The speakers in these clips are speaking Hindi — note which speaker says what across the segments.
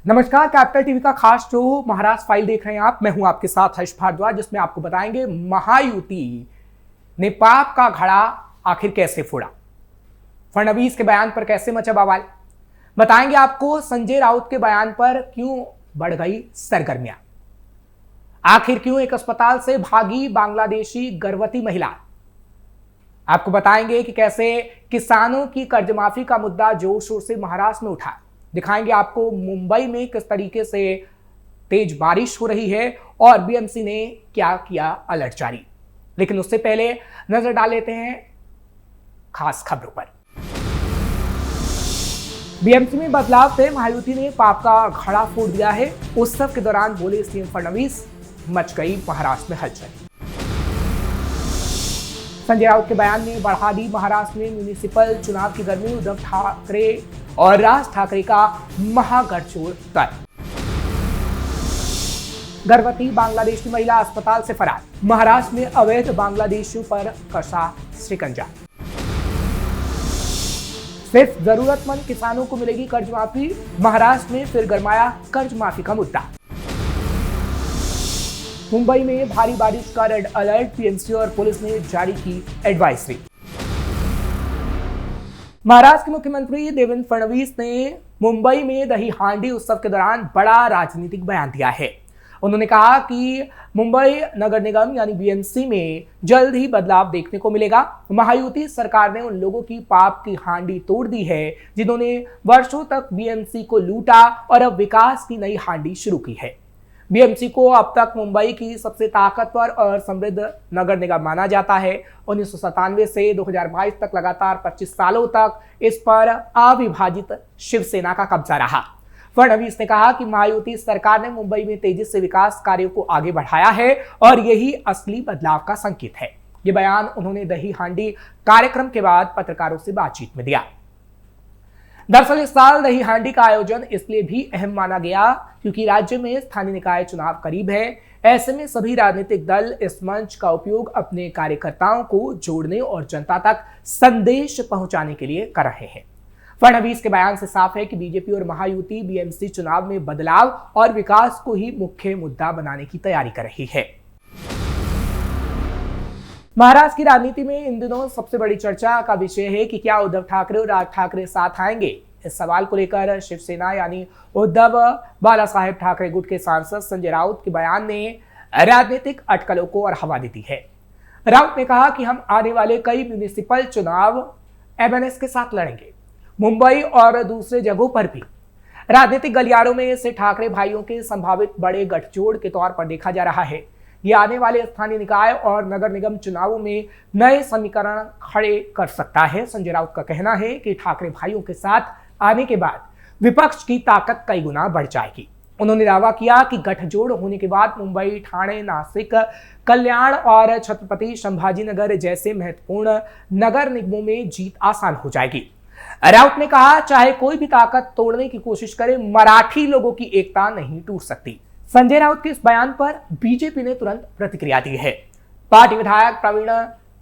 Speaker 1: नमस्कार, कैपिटल टीवी का खास शो महाराष्ट्र फाइल देख रहे हैं आप। मैं हूं आपके साथ हर्ष भारद्वाज, जिसमें आपको बताएंगे महायुति ने पाप का घड़ा आखिर कैसे फोड़ा, फडणवीस के बयान पर कैसे मचा बवाल, बताएंगे आपको संजय राउत के बयान पर क्यों बढ़ गई सरगर्मियां, आखिर क्यों एक अस्पताल से भागी बांग्लादेशी गर्भवती महिला। आपको बताएंगे कि कैसे किसानों की कर्ज माफी का मुद्दा जोर शोर से महाराष्ट्र में उठा। दिखाएंगे आपको मुंबई में किस तरीके से तेज बारिश हो रही है और बीएमसी ने क्या किया अलर्ट जारी। लेकिन उससे पहले नजर डाल लेते हैं खास खबरों पर। बीएमसी में बदलाव से महायुति ने पाप का घड़ा फोड़ दिया है। उत्सव के दौरान बोले सीएम फडणवीस, मच गई महाराष्ट्र में हलचल। संजय राउत के बयान ने बढ़ा दी महाराष्ट्र में म्युनिसिपल चुनाव की गर्मी। उद्धव ठाकरे और राज ठाकरे का महागठजोड़ तय। गर्भवती बांग्लादेशी महिला अस्पताल से फरार। महाराष्ट्र में अवैध बांग्लादेशियों पर कसा शिकंजा। सिर्फ जरूरतमंद किसानों को मिलेगी कर्ज माफी। महाराष्ट्र में फिर गरमाया कर्ज माफी का मुद्दा। मुंबई में भारी बारिश का रेड अलर्ट। पीएमसी और पुलिस ने जारी की एडवाइजरी। महाराष्ट्र के मुख्यमंत्री देवेंद्र फडणवीस ने मुंबई में दही हांडी उत्सव के दौरान बड़ा राजनीतिक बयान दिया है। उन्होंने कहा कि मुंबई नगर निगम यानी बीएमसी में जल्द ही बदलाव देखने को मिलेगा। महायुति सरकार ने उन लोगों की पाप की हांडी तोड़ दी है जिन्होंने वर्षों तक बीएमसी को लूटा और अब विकास की नई हांडी शुरू की है। बीएमसी को अब तक मुंबई की सबसे ताकतवर और समृद्ध नगर निगम माना जाता है। 1997 से 2022 तक लगातार 25 सालों तक इस पर अविभाजित शिवसेना का कब्जा रहा। फडणवीस ने कहा कि महायुति सरकार ने मुंबई में तेजी से विकास कार्यों को आगे बढ़ाया है और यही असली बदलाव का संकेत है। ये बयान उन्होंने दही हांडी कार्यक्रम के बाद पत्रकारों से बातचीत में दिया। दरअसल इस साल दही हांडी का आयोजन इसलिए भी अहम माना गया क्योंकि राज्य में स्थानीय निकाय चुनाव करीब है। ऐसे में सभी राजनीतिक दल इस मंच का उपयोग अपने कार्यकर्ताओं को जोड़ने और जनता तक संदेश पहुंचाने के लिए कर रहे हैं। फडणवीस के बयान से साफ है कि बीजेपी और महायुति बीएमसी चुनाव में बदलाव और विकास को ही मुख्य मुद्दा बनाने की तैयारी कर रही है। महाराष्ट्र की राजनीति में इन दिनों सबसे बड़ी चर्चा का विषय है कि क्या उद्धव ठाकरे और राज ठाकरे साथ आएंगे। इस सवाल को लेकर शिवसेना यानी उद्धव बालासाहेब ठाकरे गुट के सांसद संजय राउत के बयान ने राजनीतिक अटकलों को और हवा दी है। राउत ने कहा कि हम आने वाले कई म्युनिसिपल चुनाव एमएनएस के साथ लड़ेंगे। मुंबई और दूसरे जगहों पर भी राजनीतिक गलियारों में इसे ठाकरे भाइयों के संभावित बड़े गठजोड़ के तौर पर देखा जा रहा है। ये आने वाले स्थानीय निकाय और नगर निगम चुनावों में नए समीकरण खड़े कर सकता है। संजय राउत का कहना है कि ठाकरे भाइयों के साथ आने के बाद विपक्ष की ताकत कई गुना बढ़ जाएगी। उन्होंने दावा किया कि गठजोड़ होने के बाद मुंबई, ठाणे, नासिक, कल्याण और छत्रपति संभाजीनगर जैसे महत्वपूर्ण नगर निगमों में जीत आसान हो जाएगी। राउत ने कहा, चाहे कोई भी ताकत तोड़ने की कोशिश करे, मराठी लोगों की एकता नहीं टूट सकती। संजय राउत के इस बयान पर बीजेपी ने तुरंत प्रतिक्रिया दी है। पार्टी विधायक प्रवीण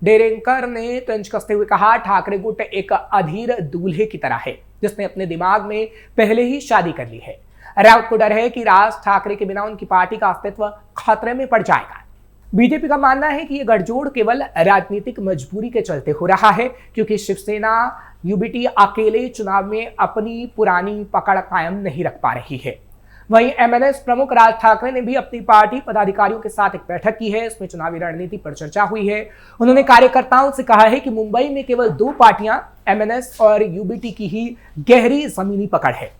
Speaker 1: डेरेंकर ने तंज कसते हुए कहा, ठाकरे गुट एक अधीर दूल्हे की तरह है जिसने अपने दिमाग में पहले ही शादी कर ली है। राउत को डर है कि राज ठाकरे के बिना उनकी पार्टी का अस्तित्व खतरे में पड़ जाएगा। बीजेपी का मानना है कि यह गठजोड़ केवल राजनीतिक मजबूरी के चलते हो रहा है क्योंकि शिवसेना यूबीटी अकेले चुनाव में अपनी पुरानी पकड़ कायम नहीं रख पा रही है। वहीं एमएनएस प्रमुख राज ठाकरे ने भी अपनी पार्टी पदाधिकारियों के साथ एक बैठक की है। इसमें चुनावी रणनीति पर चर्चा हुई है। उन्होंने कार्यकर्ताओं से कहा है कि मुंबई में केवल दो पार्टियां एमएनएस और यूबीटी की ही गहरी जमीनी पकड़ है।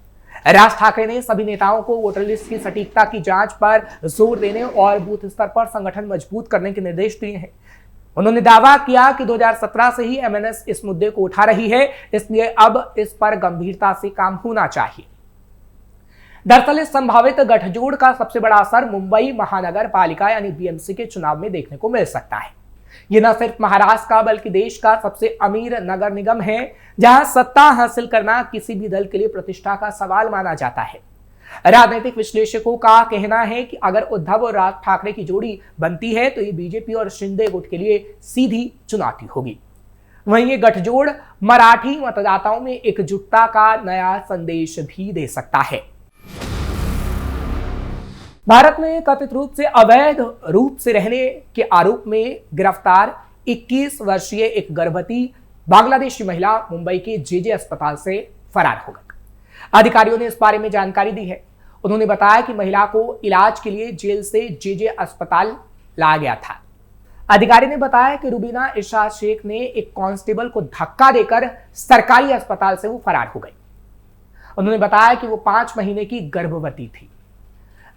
Speaker 1: राज ठाकरे ने सभी नेताओं को वोटर लिस्ट की सटीकता की जांच पर जोर देने और बूथ स्तर पर संगठन मजबूत करने के निर्देश दिए हैं। उन्होंने दावा किया कि 2017 से ही एमएनएस इस मुद्दे को उठा रही है, इसलिए अब इस पर गंभीरता से काम होना चाहिए। दरअसल इस संभावित गठजोड़ का सबसे बड़ा असर मुंबई महानगर पालिका यानी बीएमसी के चुनाव में देखने को मिल सकता है। ये न सिर्फ महाराष्ट्र का बल्कि देश का सबसे अमीर नगर निगम है जहां सत्ता हासिल करना किसी भी दल के लिए प्रतिष्ठा का सवाल माना जाता है। राजनीतिक विश्लेषकों का कहना है कि अगर उद्धव और राज ठाकरे की जोड़ी बनती है तो ये बीजेपी और शिंदे गुट के लिए सीधी चुनौती होगी। वहीं ये गठजोड़ मराठी मतदाताओं में एकजुटता का नया संदेश भी दे सकता है। भारत में कथित रूप से अवैध रूप से रहने के आरोप में गिरफ्तार 21 वर्षीय एक गर्भवती बांग्लादेशी महिला मुंबई के जेजे अस्पताल से फरार हो गई। अधिकारियों ने इस बारे में जानकारी दी है। उन्होंने बताया कि महिला को इलाज के लिए जेल से जेजे अस्पताल लाया गया था। अधिकारी ने बताया कि रुबीना इरशाद शेख ने एक कांस्टेबल को धक्का देकर सरकारी अस्पताल से वो फरार हो गई। उन्होंने बताया कि वो 5 महीने की गर्भवती थी।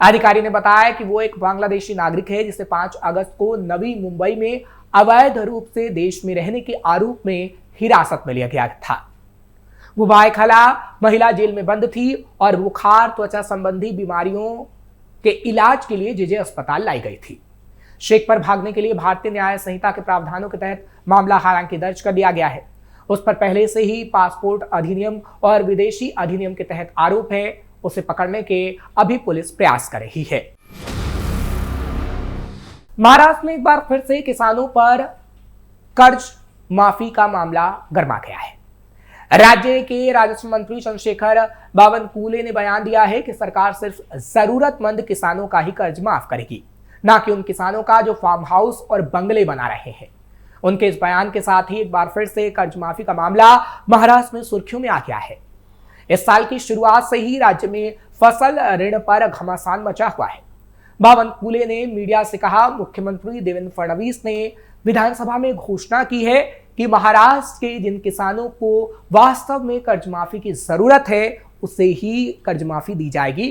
Speaker 1: अधिकारी ने बताया कि वो एक बांग्लादेशी नागरिक है जिसे 5 अगस्त को नवी मुंबई में अवैध रूप से देश में रहने के आरोप में हिरासत में लिया गया था। वो बायखला महिला जेल में बंद थी और बुखार त्वचा संबंधी बीमारियों के इलाज के लिए जेजे अस्पताल लाई गई थी। शेख पर भागने के लिए भारतीय न्याय संहिता के प्रावधानों के तहत मामला हालांकि दर्ज कर दिया गया है। उस पर पहले से ही पासपोर्ट अधिनियम और विदेशी अधिनियम के तहत आरोप है। उसे पकड़ने के अभी पुलिस प्रयास कर रही है। महाराष्ट्र में एक बार फिर से किसानों पर कर्ज माफी का मामला गर्मा गया है। राज्य के राजस्व मंत्री चंद्रशेखर बावनकुले ने बयान दिया है कि सरकार सिर्फ जरूरतमंद किसानों का ही कर्ज माफ करेगी, ना कि उन किसानों का जो फार्म हाउस और बंगले बना रहे हैं। उनके इस बयान के साथ ही एक बार फिर से कर्ज माफी का मामला महाराष्ट्र में सुर्खियों में आ गया है। इस साल की शुरुआत से ही राज्य में फसल ऋण पर घमासान मचा हुआ है। बावनकुले ने मीडिया से कहा, मुख्यमंत्री देवेंद्र फडणवीस ने विधानसभा में घोषणा की है कि महाराष्ट्र के जिन किसानों को वास्तव में कर्ज माफी की जरूरत है उसे ही कर्ज माफी दी जाएगी।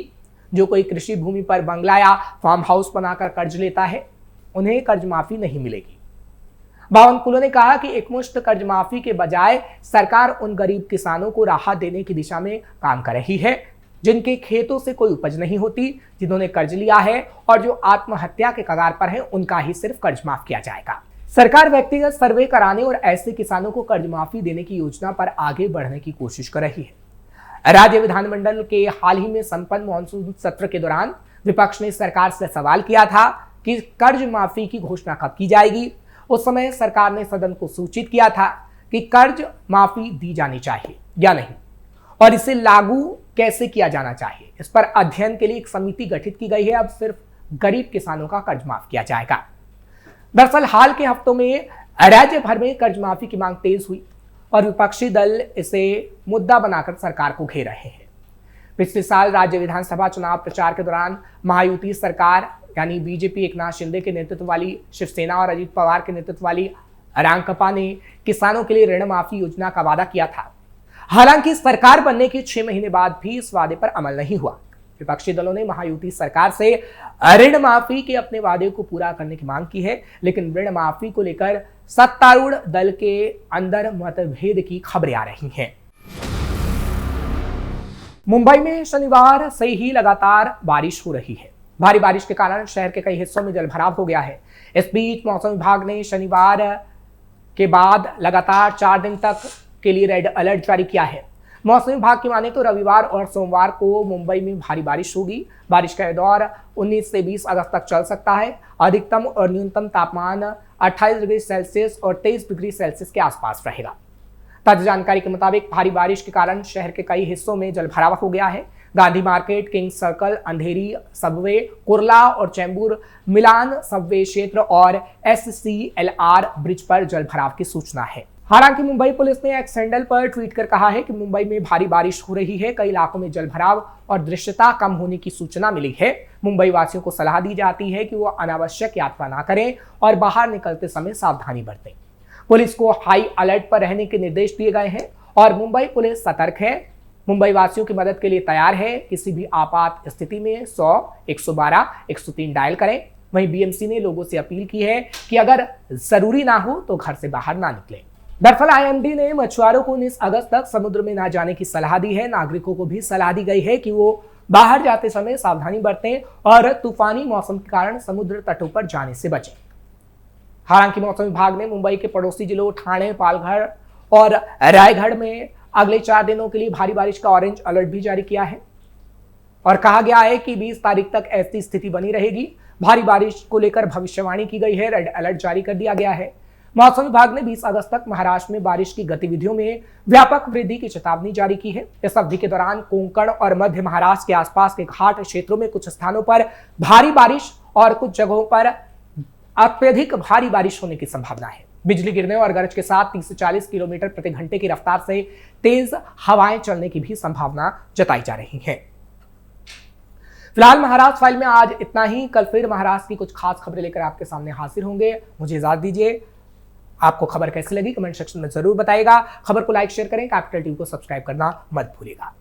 Speaker 1: जो कोई कृषि भूमि पर बंगला या फार्म हाउस बनाकर कर्ज लेता है उन्हें कर्ज माफी नहीं मिलेगी। बावनकुले ने कहा कि एकमुश्त कर्ज माफी के बजाय सरकार उन गरीब किसानों को राहत देने की दिशा में काम कर रही है जिनके खेतों से कोई उपज नहीं होती, जिन्होंने कर्ज लिया है और जो आत्महत्या के कगार पर हैं, उनका ही सिर्फ कर्ज माफ किया जाएगा। सरकार व्यक्तिगत सर्वे कराने और ऐसे किसानों को कर्ज माफी देने की योजना पर आगे बढ़ने की कोशिश कर रही है। राज्य विधानमंडल के हाल ही में संपन्न मानसून सत्र के दौरान विपक्ष ने सरकार से सवाल किया था कि कर्ज माफी की घोषणा कब की जाएगी। उस समय सरकार ने सदन को सूचित किया था कि कर्ज माफी दी जानी चाहिए या नहीं और इसे लागू कैसे किया जाना चाहिए। इस पर अध्ययन के लिए एक समिति गठित की गई है। अब सिर्फ गरीब किसानों का कर्ज माफ किया जाएगा। दरअसल हाल के हफ्तों में राज्य भर में कर्ज माफी की मांग तेज हुई और विपक्षी दल इसे मुद्दा बनाकर सरकार को घेर रहे हैं। पिछले साल राज्य विधानसभा चुनाव प्रचार के दौरान महायुति सरकार यानी बीजेपी एकनाथ शिंदे के नेतृत्व वाली शिवसेना और अजित पवार के नेतृत्व वाली रांकपा ने किसानों के लिए ऋण माफी योजना का वादा किया था। हालांकि सरकार बनने के 6 महीने बाद भी इस वादे पर अमल नहीं हुआ। विपक्षी दलों ने महायुति सरकार से ऋण माफी के अपने वादे को पूरा करने की मांग की है, लेकिन ऋण माफी को लेकर सत्तारूढ़ दल के अंदर मतभेद की खबरें आ रही हैं। मुंबई में शनिवार से ही लगातार बारिश हो रही है। भारी बारिश के कारण शहर के कई हिस्सों में जलभराव हो गया है। इस बीच मौसम विभाग ने शनिवार के बाद लगातार 4 दिन तक के लिए रेड अलर्ट जारी किया है। मौसम विभाग की माने तो रविवार और सोमवार को मुंबई में भारी बारिश होगी। बारिश का दौर 19 से 20 अगस्त तक चल सकता है। अधिकतम और न्यूनतम तापमान 28 डिग्री सेल्सियस और 23 डिग्री सेल्सियस के आसपास रहेगा। ताजा जानकारी के मुताबिक भारी बारिश के कारण शहर के कई हिस्सों में जलभराव हो गया है। गांधी मार्केट, किंग्स सर्कल, अंधेरी सबवे, कुर्ला और चैंबूर मिलान सबवे क्षेत्र और SCLR ब्रिज पर जलभराव की सूचना है। हालांकि मुंबई पुलिस ने एक्स हैंडल पर ट्वीट कर कहा है कि मुंबई में भारी बारिश हो रही है। कई इलाकों में जलभराव और दृश्यता कम होने की सूचना मिली है। मुंबई वासियों को सलाह दी जाती है कि वो अनावश्यक यात्रा ना करें और बाहर निकलते समय सावधानी बरतें। पुलिस को हाई अलर्ट पर रहने के निर्देश दिए गए हैं और मुंबई पुलिस सतर्क है। मुंबई वासियों की मदद के लिए तैयार है। किसी भी आपात स्थिति में 100, 112, 103 डायल करें। वहीं BMC ने लोगों से अपील की है कि अगर जरूरी ना हो तो घर से बाहर ना निकलें। दरअसल IMD ने मछुआरों को 19 अगस्त तक समुद्र में ना जाने की सलाह दी है। नागरिकों को भी सलाह दी गई है कि वो बाहर जाते समय सावधानी बरतें और तूफानी मौसम के कारण समुद्र तटों पर जाने से बचें। हालांकि मौसम विभाग ने मुंबई के पड़ोसी जिलों ठाणे, पालघर और रायगढ़ में अगले 4 दिनों के लिए भारी बारिश का ऑरेंज अलर्ट भी जारी किया है और कहा गया है कि 20 तारीख तक ऐसी स्थिति बनी रहेगी। भारी बारिश को लेकर भविष्यवाणी की गई है। रेड अलर्ट जारी कर दिया गया है। मौसम विभाग ने 20 अगस्त तक महाराष्ट्र में बारिश की गतिविधियों में व्यापक वृद्धि की चेतावनी जारी की है। इस अवधि के दौरान कोंकण और मध्य महाराष्ट्र के आसपास के घाट क्षेत्रों में कुछ स्थानों पर भारी बारिश और कुछ जगहों पर अत्यधिक भारी बारिश होने की संभावना है। बिजली गिरने और गरज के साथ 30 से 40 किलोमीटर प्रति घंटे की रफ्तार से तेज हवाएं चलने की भी संभावना जताई जा रही है। फिलहाल महाराष्ट्र फाइल में आज इतना ही। कल फिर महाराष्ट्र की कुछ खास खबरें लेकर आपके सामने हाजिर होंगे। मुझे इजाजत दीजिए। आपको खबर कैसी लगी कमेंट सेक्शन में जरूर बताइएगा। खबर को लाइक शेयर करें, कैपिटल टीवी को सब्सक्राइब करना मत भूलिएगा।